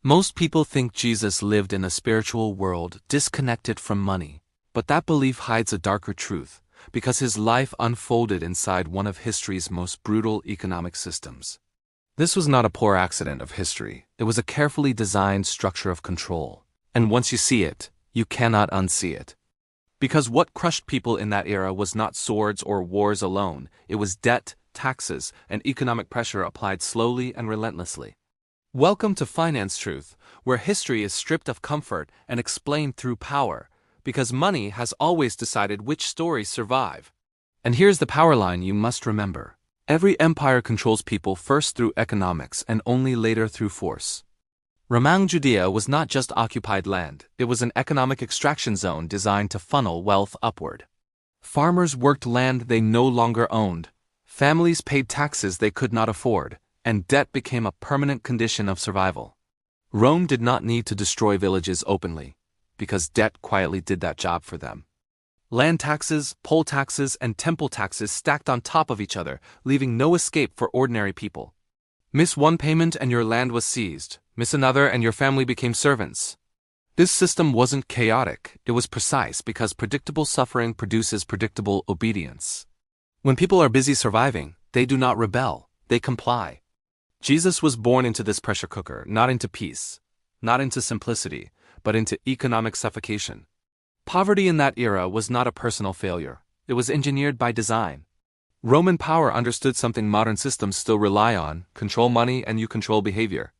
Most people think Jesus lived in a spiritual world disconnected from money, but that belief hides a darker truth, because his life unfolded inside one of history's most brutal economic systems. This was not a poor accident of history, it was a carefully designed structure of control. And once you see it, you cannot unsee it. Because what crushed people in that era was not swords or wars alone, it was debt, taxes, and economic pressure applied slowly and relentlessly. Welcome to Finance Truth, where history is stripped of comfort and explained through power, because money has always decided which stories survive. And here's the power line you must remember. Every empire controls people first through economics and only later through force. Roman Judea was not just occupied land, it was an economic extraction zone designed to funnel wealth upward. Farmers worked land they no longer owned, families paid taxes they could not afford, and debt became a permanent condition of survival. Rome did not need to destroy villages openly, because debt quietly did that job for them. Land taxes, poll taxes, and temple taxes stacked on top of each other, leaving no escape for ordinary people. Miss one payment and your land was seized, miss another and your family became servants. This system wasn't chaotic, it was precise because predictable suffering produces predictable obedience. When people are busy surviving, they do not rebel, they comply. Jesus was born into this pressure cooker, not into peace, not into simplicity, but into economic suffocation. Poverty in that era was not a personal failure, it was engineered by design. Roman power understood something modern systems still rely on: control money and you control behavior.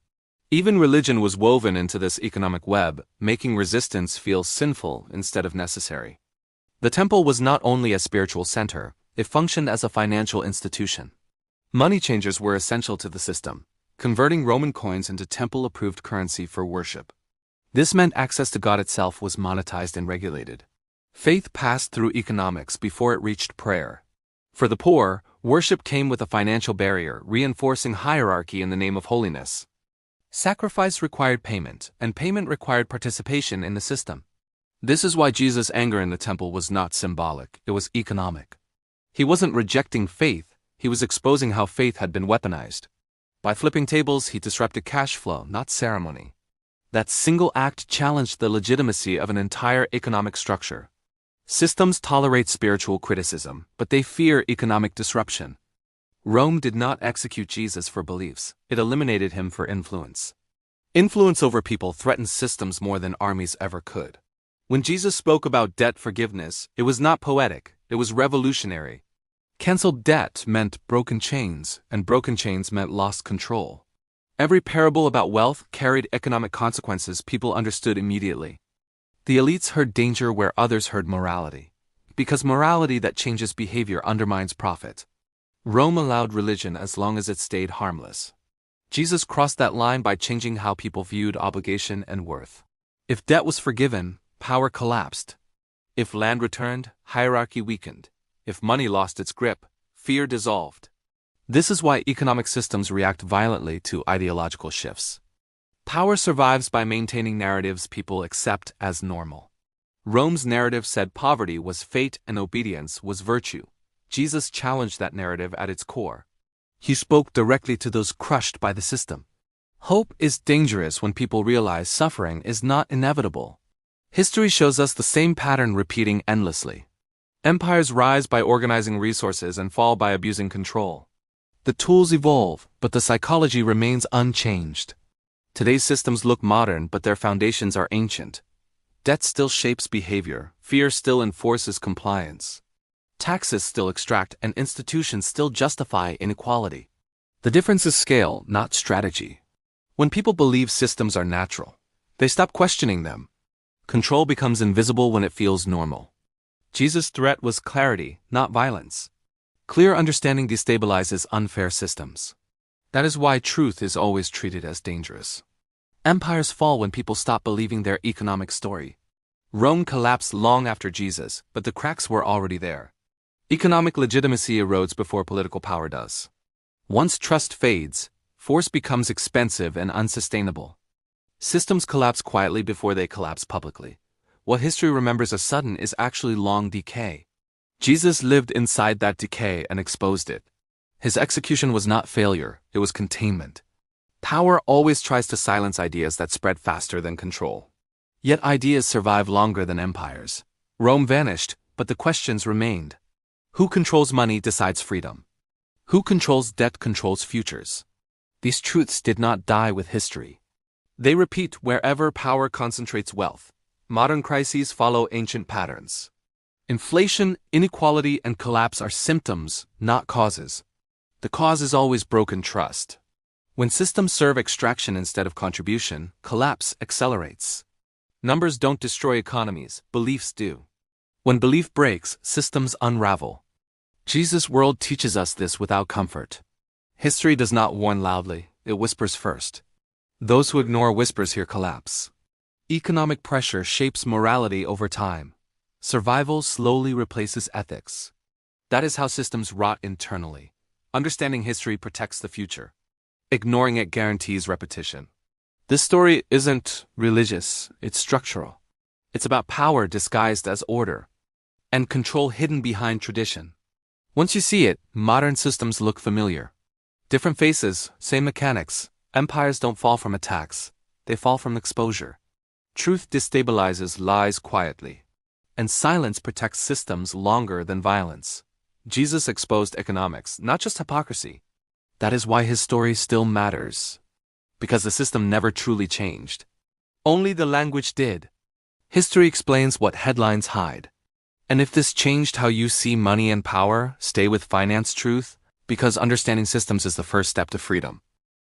Even religion was woven into this economic web, making resistance feel sinful instead of necessary. The temple was not only a spiritual center, it functioned as a financial institution. Money changers were essential to the system, converting Roman coins into temple-approved currency for worship. This meant access to God itself was monetized and regulated. Faith passed through economics before it reached prayer. For the poor, worship came with a financial barrier, reinforcing hierarchy in the name of holiness. Sacrifice required payment, and payment required participation in the system. This is why Jesus' anger in the temple was not symbolic, it was economic. He wasn't rejecting faith, he was exposing how faith had been weaponized. By flipping tables, he disrupted cash flow, not ceremony. That single act challenged the legitimacy of an entire economic structure. Systems tolerate spiritual criticism, but they fear economic disruption. Rome did not execute Jesus for beliefs, it eliminated him for influence. Influence over people threatens systems more than armies ever could. When Jesus spoke about debt forgiveness, it was not poetic, it was revolutionary. Cancelled debt meant broken chains, and broken chains meant lost control. Every parable about wealth carried economic consequences people understood immediately. The elites heard danger where others heard morality, because morality that changes behavior undermines profit. Rome allowed religion as long as it stayed harmless. Jesus crossed that line by changing how people viewed obligation and worth. If debt was forgiven, power collapsed. If land returned, hierarchy weakened. If money lost its grip, fear dissolved. This is why economic systems react violently to ideological shifts. Power survives by maintaining narratives people accept as normal. Rome's narrative said poverty was fate and obedience was virtue. Jesus challenged that narrative at its core. He spoke directly to those crushed by the system. Hope is dangerous when people realize suffering is not inevitable. History shows us the same pattern repeating endlessly. Empires rise by organizing resources and fall by abusing control. The tools evolve, but the psychology remains unchanged. Today's systems look modern, but their foundations are ancient. Debt still shapes behavior, fear still enforces compliance. Taxes still extract, and institutions still justify inequality. The difference is scale, not strategy. When people believe systems are natural, they stop questioning them. Control becomes invisible when it feels normal. Jesus' threat was clarity, not violence. Clear understanding destabilizes unfair systems. That is why truth is always treated as dangerous. Empires fall when people stop believing their economic story. Rome collapsed long after Jesus, but the cracks were already there. Economic legitimacy erodes before political power does. Once trust fades, force becomes expensive and unsustainable. Systems collapse quietly before they collapse publicly. What history remembers as sudden is actually long decay. Jesus lived inside that decay and exposed it. His execution was not failure, it was containment. Power always tries to silence ideas that spread faster than control. Yet ideas survive longer than empires. Rome vanished, but the questions remained. Who controls money decides freedom. Who controls debt controls futures. These truths did not die with history. They repeat wherever power concentrates wealth. Modern crises follow ancient patterns. Inflation, inequality, and collapse are symptoms, not causes. The cause is always broken trust. When systems serve extraction instead of contribution, collapse accelerates. Numbers don't destroy economies, beliefs do. When belief breaks, systems unravel. Jesus' world teaches us this without comfort. History does not warn loudly, it whispers first. Those who ignore whispers hear collapse. Economic pressure shapes morality over time. Survival slowly replaces ethics. That is how systems rot internally. Understanding history protects the future. Ignoring it guarantees repetition. This story isn't religious, it's structural. It's about power disguised as order, and control hidden behind tradition. Once you see it, modern systems look familiar. Different faces, same mechanics. Empires don't fall from attacks, they fall from exposure. Truth destabilizes lies quietly, and silence protects systems longer than violence. Jesus exposed economics, not just hypocrisy. That is why his story still matters. Because the system never truly changed. Only the language did. History explains what headlines hide. And if this changed how you see money and power, stay with finance truth, because understanding systems is the first step to freedom.